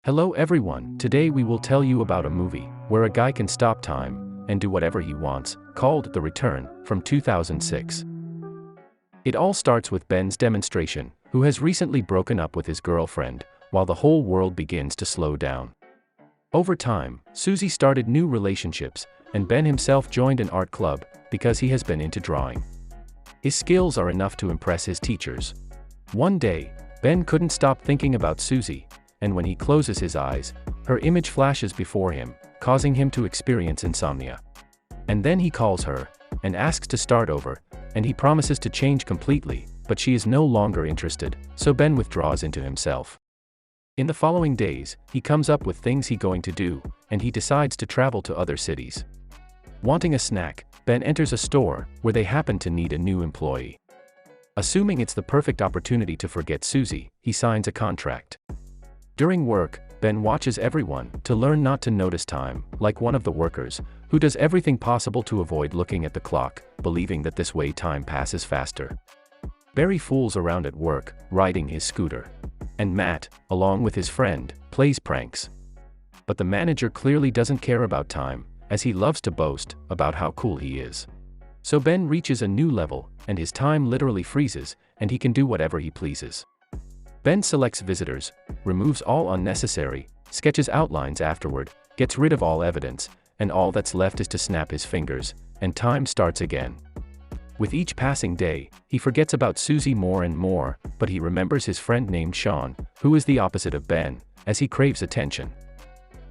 Hello everyone, today we will tell you about a movie where a guy can stop time and do whatever he wants, called The Return, from 2006. It all starts with Ben's demonstration, who has recently broken up with his girlfriend, while the whole world begins to slow down. Over time, Susie started new relationships, and Ben himself joined an art club because he has been into drawing. His skills are enough to impress his teachers. One day, Ben couldn't stop thinking about Susie, and when he closes his eyes, her image flashes before him, causing him to experience insomnia. And then he calls her, and asks to start over, and he promises to change completely, but she is no longer interested, so Ben withdraws into himself. In the following days, he comes up with things he's going to do, and he decides to travel to other cities. Wanting a snack, Ben enters a store, where they happen to need a new employee. Assuming it's the perfect opportunity to forget Susie, he signs a contract. During work, Ben watches everyone to learn not to notice time, like one of the workers, who does everything possible to avoid looking at the clock, believing that this way time passes faster. Barry fools around at work, riding his scooter. And Matt, along with his friend, plays pranks. But the manager clearly doesn't care about time, as he loves to boast about how cool he is. So Ben reaches a new level, and his time literally freezes, and he can do whatever he pleases. Ben selects visitors, removes all unnecessary, sketches outlines afterward, gets rid of all evidence, and all that's left is to snap his fingers, and time starts again. With each passing day, he forgets about Susie more and more, but he remembers his friend named Sean, who is the opposite of Ben, as he craves attention.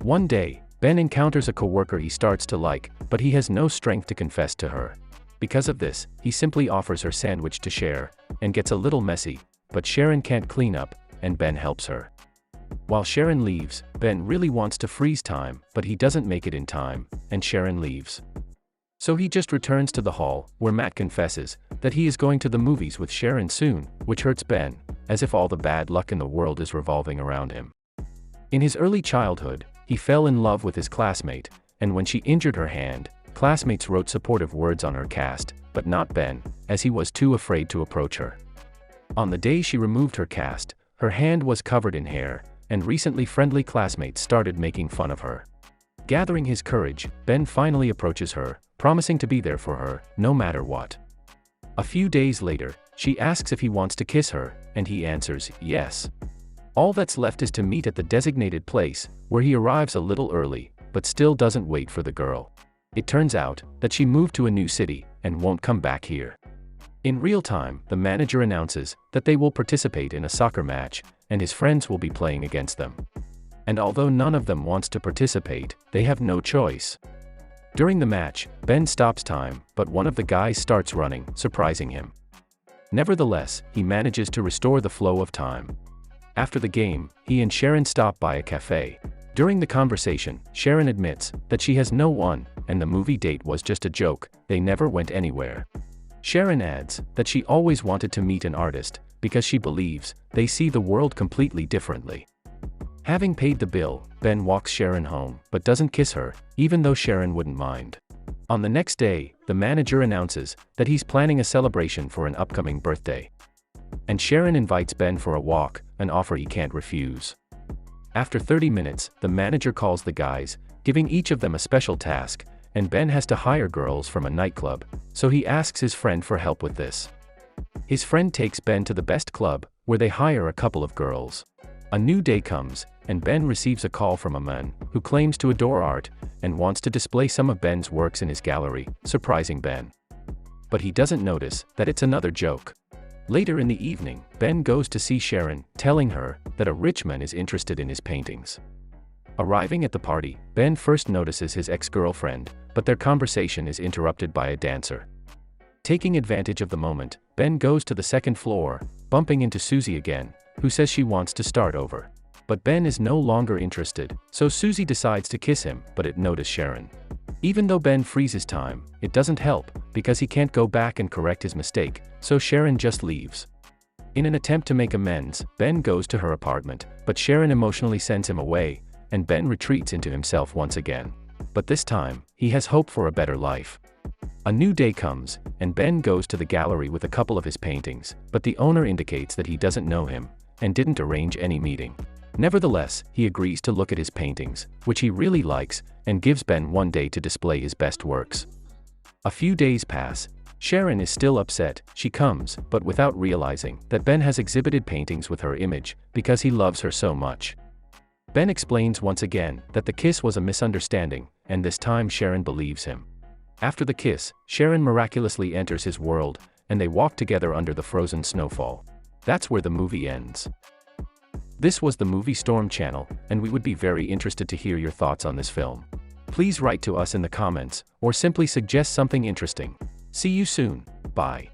One day, Ben encounters a coworker he starts to like, but he has no strength to confess to her. Because of this, he simply offers her sandwich to share, and gets a little messy, but Sharon can't clean up, and Ben helps her. While Sharon leaves, Ben really wants to freeze time, but he doesn't make it in time, and Sharon leaves. So he just returns to the hall, where Matt confesses that he is going to the movies with Sharon soon, which hurts Ben, as if all the bad luck in the world is revolving around him. In his early childhood, he fell in love with his classmate, and when she injured her hand, classmates wrote supportive words on her cast, but not Ben, as he was too afraid to approach her. On the day she removed her cast, her hand was covered in hair, and recently friendly classmates started making fun of her. Gathering his courage, Ben finally approaches her, promising to be there for her, no matter what. A few days later, she asks if he wants to kiss her, and he answers, yes. All that's left is to meet at the designated place, where he arrives a little early, but still doesn't wait for the girl. It turns out that she moved to a new city, and won't come back here. In real time, the manager announces that they will participate in a soccer match, and his friends will be playing against them. And although none of them wants to participate, they have no choice. During the match, Ben stops time, but one of the guys starts running, surprising him. Nevertheless, he manages to restore the flow of time. After the game, he and Sharon stop by a cafe. During the conversation, Sharon admits that she has no one, and the movie date was just a joke, they never went anywhere. Sharon adds that she always wanted to meet an artist, because she believes they see the world completely differently. Having paid the bill, Ben walks Sharon home, but doesn't kiss her, even though Sharon wouldn't mind. On the next day, the manager announces that he's planning a celebration for an upcoming birthday. And Sharon invites Ben for a walk, an offer he can't refuse. After 30 minutes, the manager calls the guys, giving each of them a special task, and Ben has to hire girls from a nightclub, so he asks his friend for help with this. His friend takes Ben to the best club, where they hire a couple of girls. A new day comes, and Ben receives a call from a man, who claims to adore art, and wants to display some of Ben's works in his gallery, surprising Ben. But he doesn't notice that it's another joke. Later in the evening, Ben goes to see Sharon, telling her that a rich man is interested in his paintings. Arriving at the party, Ben first notices his ex-girlfriend, but their conversation is interrupted by a dancer. Taking advantage of the moment, Ben goes to the second floor, bumping into Susie again, who says she wants to start over. But Ben is no longer interested, so Susie decides to kiss him, but it notices Sharon. Even though Ben freezes time, it doesn't help, because he can't go back and correct his mistake, so Sharon just leaves. In an attempt to make amends, Ben goes to her apartment, but Sharon emotionally sends him away, and Ben retreats into himself once again. But this time, he has hope for a better life. A new day comes, and Ben goes to the gallery with a couple of his paintings, but the owner indicates that he doesn't know him, and didn't arrange any meeting. Nevertheless, he agrees to look at his paintings, which he really likes, and gives Ben one day to display his best works. A few days pass. Sharon is still upset. She comes, but without realizing that Ben has exhibited paintings with her image, because he loves her so much. Ben explains once again that the kiss was a misunderstanding, and this time Sharon believes him. After the kiss, Sharon miraculously enters his world, and they walk together under the frozen snowfall. That's where the movie ends. This was the Movie Storm channel, and we would be very interested to hear your thoughts on this film. Please write to us in the comments, or simply suggest something interesting. See you soon. Bye.